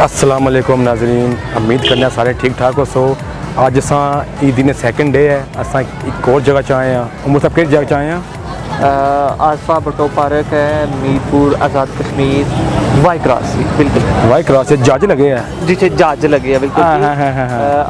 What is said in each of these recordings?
अस्सलाम वालेकुम नाज़रीन, उम्मीद करने सारे ठीक ठाक हो। सो अज अस ईद ने सैकेंड डे है, अस एक और जगह च आए हैं। उमर साहब किस जगह च आए हैं? आصفہ भट्टो पार्क है, मीरपुर, आज़ाद कश्मीर, वाई क्रॉस। बिल्कुल वाई क्रॉस से जज लगे हैं, जिसे जज लगे है बिल्कुल।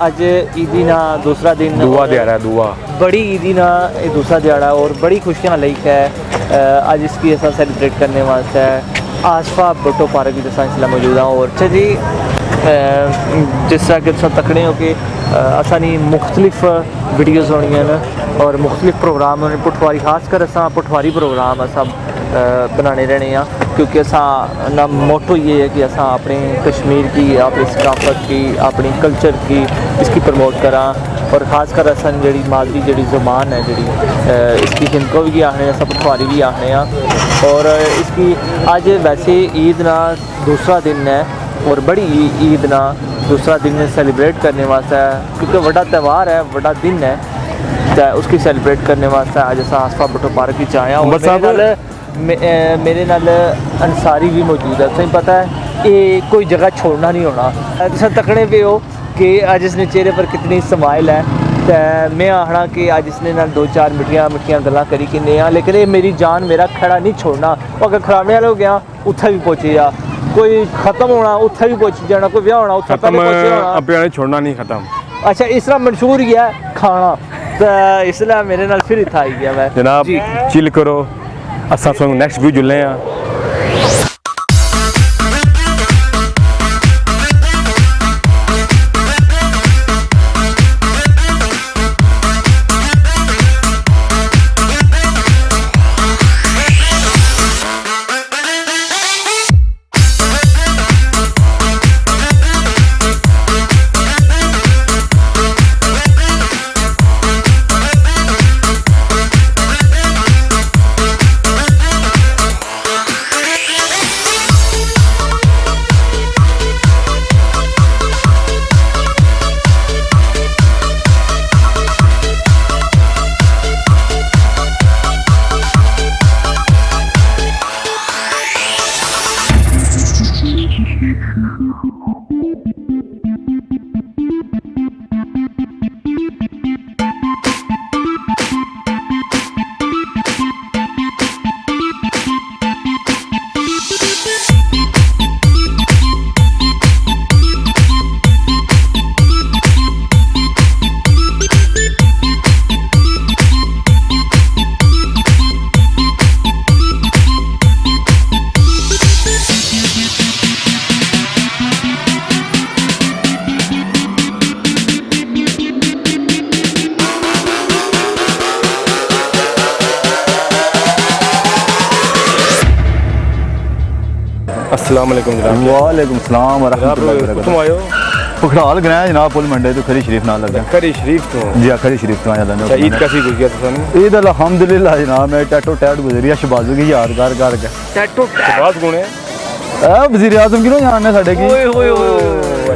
अज ईदी ना दूसरा दिन, दुआ दिहाड़ा है, दुआ बड़ी ईदी ना दूसरा दिहाड़ा और बड़ी खुशियाँ लाइक है। अज इसकी असा सेलिब्रेट करने वास्ते आصفہ भट्टो पार्क की दसा इसलिए मौजूद हाँ। और अच्छा जी, जिस तरह कि तुम तकने हो कि असानी मुख्तलिफ वीडियोज़ होनी हैं और मुख्तलिफ प्रोग्राम होने, पटवारी खासकर असा पटवारी प्रोग्राम असा बनाने रहने हैं, क्योंकि असा ना मोटो ये है कि असा अपने कश्मीर की, अपनी सकाफत की, अपनी कल्चर की इसकी प्रमोट करा। और ख़ासकर असा जी मादरी जी ज़ुबान है जी, इसकी हिंदको भी आखने असा पटवारी भी आखने। और इसकी अज वैसे ईद ना दूसरा दिन है और बड़ी ईद ना दूसरा दिन सेलिब्रेट करने वास्ते है, क्योंकि बड़ा त्यौहार है, बड़ा दिन है, तो उसकी सेलिब्रेट करने वास्ते अज अस आصفہ भट्टो पार्क की आए हैं। मेरे नाल अंसारी भी मौजूद है। तुम पता है ये कोई जगह छोड़ना नहीं होना। तुम तकने पे हो कि अज इसने चेहरे पर कितनी स्माइल है। तो मैं आखना कि अज इसने नाल दो चार मिठियां गल्लां करी किन्ने आ, लेकिन ये मेरी जान मेरा खड़ा नहीं छोड़ना। अगर खड़ाने वाले हो गया उत्थे भी पहुँचे जा, कोई खत्म होना उत्थे भी पहुँच जाना, कोई ब्याह होना उत्थे अपने छोड़ना नहीं खत्म। अच्छा, इस तरह मंशूर ही है खाना, तो इसलिए मेरे नाल फिर इतना आई गया। मैं जनाब चिल करो, असा नेक्स्ट व्यू जुलने हैं। अस्सलाम वालेकुम जनाब। वालेकुम सलाम वरहमतुल्लाहि। तुम आयो पखड़ाल गए जनाब, पुल मंडे तो खरी शरीफ नाल लगा। खरी शरीफ तो जी खरी शरीफ तो आया। ईद कैसी गुजरी तुम? ईद अल्हम्दुलिल्लाह जनाब, मैं टैटो टैट गुजरी है शबाजू की यादगार करके। टैटो शबाज कौन है? वज़ीर आज़म की जानने साडे की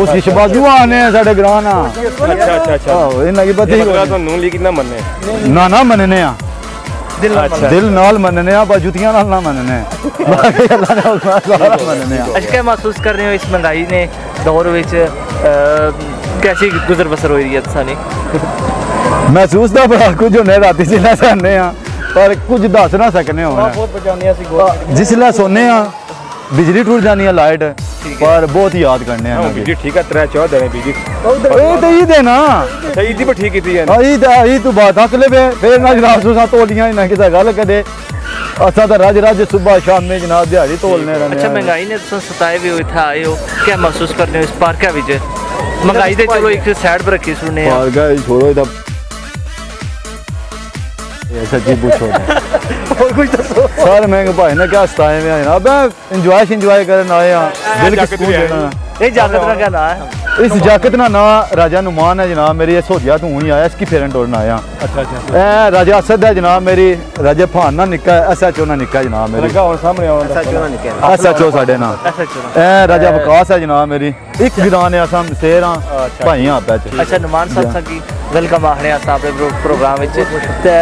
उसकी शबाजू आने साडे ग्रां ना। अच्छा अच्छा अच्छा, इन्ना की पता ही तो नून लीग कितना मनने ना मनने आ, दिल नाल मनने आ, पर जुतियां नाल ना मनने। बाकी अल्लाह ने उसमें सारा मनने आ। अच्छा, क्या महसूस कर रहे हो इस महंगाई ने दौर विच कैसी गुजर बसर हो रही है तुसानी? महसूस तो बड़ा कुछ होने राती जिसलै सहने आ, पर कुछ दस ना सकने होना। जिसलै सोने आ बिजली टूट जानी है, लाइट, पर बहुत याद करने हैं। बिजली ठीक है, 3-4 दिन बिजली तो ईद है ना, ईद भी ठीक की है। ईद तू बात हक ले फिर ना जनाब तुसा तोलियां ना किसी गल कदे असा तो रज रज सुबह शाम में जनाब दिहाड़ी तोलने रहने। अच्छा, महंगाई ने तुम सताए भी हुए आए हो, क्या महसूस करने हो इस पार्क विच? महंगाई तो चलो एक साइड पर रखी सुनने पार्क छोड़ो इधर सच्ची पूछो और कुछ दसो सर। महंगे भाई ने क्या सताए में जनाब, इंजॉय करने आए हैं, दिल की सुकून देना। ये जाकत का क्या नाम है? इस जैकेट ना ना राजा नुमान है जनाब मेरी, सोधिया तू ही आया, इसकी फेरन तोड़ना आया। अच्छा अच्छा। राजा असद है जनाब मेरी, राजा फान ना निक्का है, SHO ना निक्का जनाब मेरी, SHO साडे ना। राजा वकास है जनाब मेरी, एक गिरान है असम शेर हां भाई हां पे। अच्छा, नुमान साहब सा की वेलकम आखने आसा अपने प्रोग्राम विच ते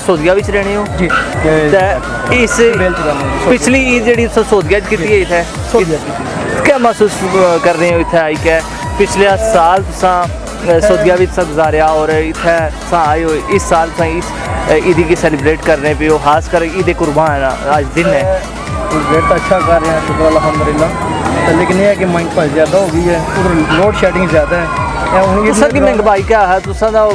सोधिया विच रहने हो जी। ते इस पिछली ईद जेडी सोधिया च कीती है इथे क्या महसूस कर रहे हो इत्थे आई के? पिछले साल तुसां सऊदीया विच गुजारिया और इत्थे तुसां आए हो, इस साल तुसां इस ईदी की सेलिब्रेट कर रहे पे हो, खास कर ईद कुर्बान आज दिन है। सेलिब्रेट तो अच्छा कर रहे हैं, शुक्र अल्हम्दुलिल्लाह। तो लेकिन ये है कि महंगाई बहुत ज़्यादा हो गई है, उधर लोड शेडिंग ज़्यादा है। तुसां की महंगाई क्या है? तुसां दा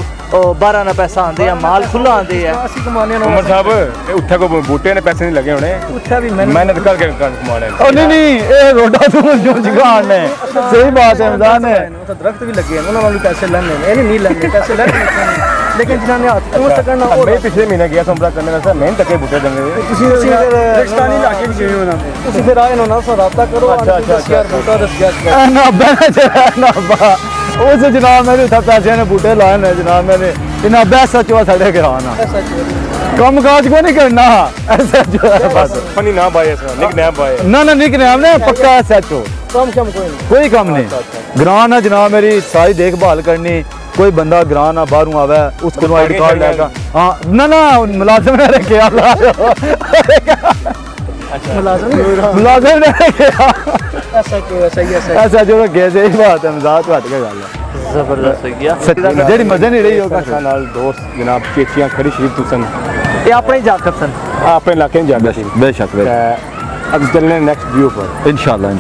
12 ना पैसा आंदे या माल खुला आंदे है? ਅਸੀਂ ਕਮਾਉਂਦੇ ਹਾਂ ਉਮਰ ਸਾਹਿਬ ਉੱਥੇ ਕੋਈ ਬੂਟੇ ਨੇ ਪੈਸੇ ਨਹੀਂ ਲੱਗੇ ਹੋਣੇ, ਉੱਥੇ ਵੀ ਮਿਹਨਤ ਕਰਕੇ ਕਮਾਉਣੇ। नहीं ये रोडा तो जो जुगाड़ ने सही बात है रमजान है। ਉੱਥੇ ਦਰਖਤ ਵੀ ਲੱਗੇ ਨੇ, ਉਹਨਾਂ ਨਾਲ ਵੀ ਪੈਸੇ ਲੈਣੇ ਨੇ, ਇਹ ਨਹੀਂ ਲੈਣੇ ਪੈਸੇ ਲੈ ਕੇ लेकिन जिन्होंने हाथ पहुंच सकना और मैं पिछले महीने गया था उमरा करने वास्ते, मेहनत करके बूटे देंगे। ਤੁਸੀਂ ਰੇਗਿਸਤਾਨੀ ਇਲਾਕੇ ਵਿੱਚ ਗਏ ਹੋ ਨਾ, ਤੁਸੀਂ ਫਿਰ ਆਏ ਨਾ ਸੋ ਰਾਬਤਾ ਕਰੋ। अच्छा, अच्छा, 10,000 ਬੂਟਾ 10,000 उस जनाब मेरे उत्थे पैसे ने बूटे लाए ने जनाब, मैंने इन्हें पैसा चुआ साढ़े गिराना कम काज को नहीं करना ऐसा जो है बस। फनी ना बाय ऐसा निक ना बाय ना निक नाम ने पक्का SHO काम कोई नहीं, कोई काम नहीं। ग्रां है जनाब मेरी सारी देखभाल करनी, कोई बंदा ग्रां ना बाहरों आवे उसको आईडी कार्ड लेगा। हाँ ना मुलाजिम ने रखे मुलाजिम ने रखे ऐसा क्यों? ऐसा ही ऐसा जो रखे सही बात है, मजाक घट के गल है। जबरदस्त है गया जेडी मजे नहीं रही होगा नाल दोस्त जनाब चेचियां खड़ी शरीफ तुसन ये अपने जाकर सन अपने इलाके में जाना सी। बेशक अब चलने नेक्स्ट व्यू पर इंशाल्लाह।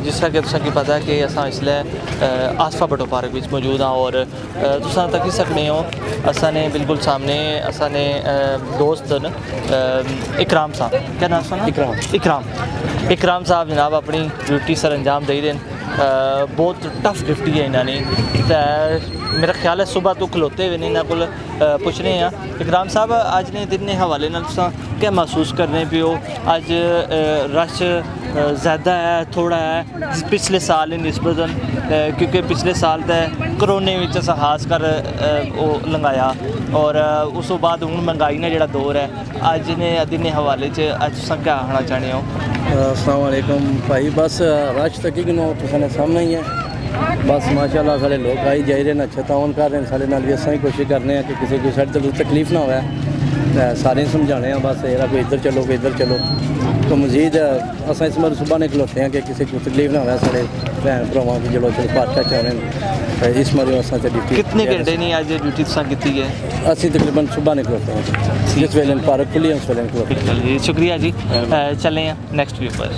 जिस तरह कि तुसें की पता है कि असां इसलै आसफा भट्टो पार्क विच मौजूद हाँ और तुसां तक्की सकने हो असां ने बिल्कुल सामने असां ने दोस्त न इकराम साहब, क्या नाम सुना? इकराम साहब जनाब अपनी ड्यूटी सर अंजाम दे रहे हैं। बहुत टफ ड्यूटी है इन्होंने, मेरा ख्याल है सुबह तो खलोते हुए इन्होंने को पुछने हैं। इकराम साहब अज ने दिन के हवाले नाल तुसां क्या महसूस करने पे हो? अज रश ज़्यादा है थोड़ा है पिछले साल की निस्बतन, क्योंकि पिछले साल तो करोने में खास कर वो लंघाया और उस तो बाद हूँ महंगाई ने जो दौर है अज ने दिन के हवाले च अज तुसां क्या आखना चाहते हो? अस्सलाम वालेकुम भाई, बस राज तक ही तुसाने सामने ही है। बस माशाल्लाह सारे लोग आई जा रहे हैं, अच्छा ताउन कर रहे हैं सारे नाल भी। असां ही कोशिश करने हैं कि किसी को साइड तो तकलीफ ना होवे, सारे समझाने हैं बस ये कोई इधर चलो कोई इधर चलो। तो मजीद असां इस बार सुबह ने खलोते हैं कि किसी को तकलीफ ना होवे, सारे भैन भरावां की चलो चलो पार्क च आने इस बार असां ते ड्यूटी कितने घंटे नहीं आज ड्यूटी तुसां कीती है? असीं तकरीबन सुबह ने खलोते हैं, जिस वेले पार्क खुली है उस वेले खलोते हैं। शुक्रिया जी, चलें नेक्स्ट व्यू पर।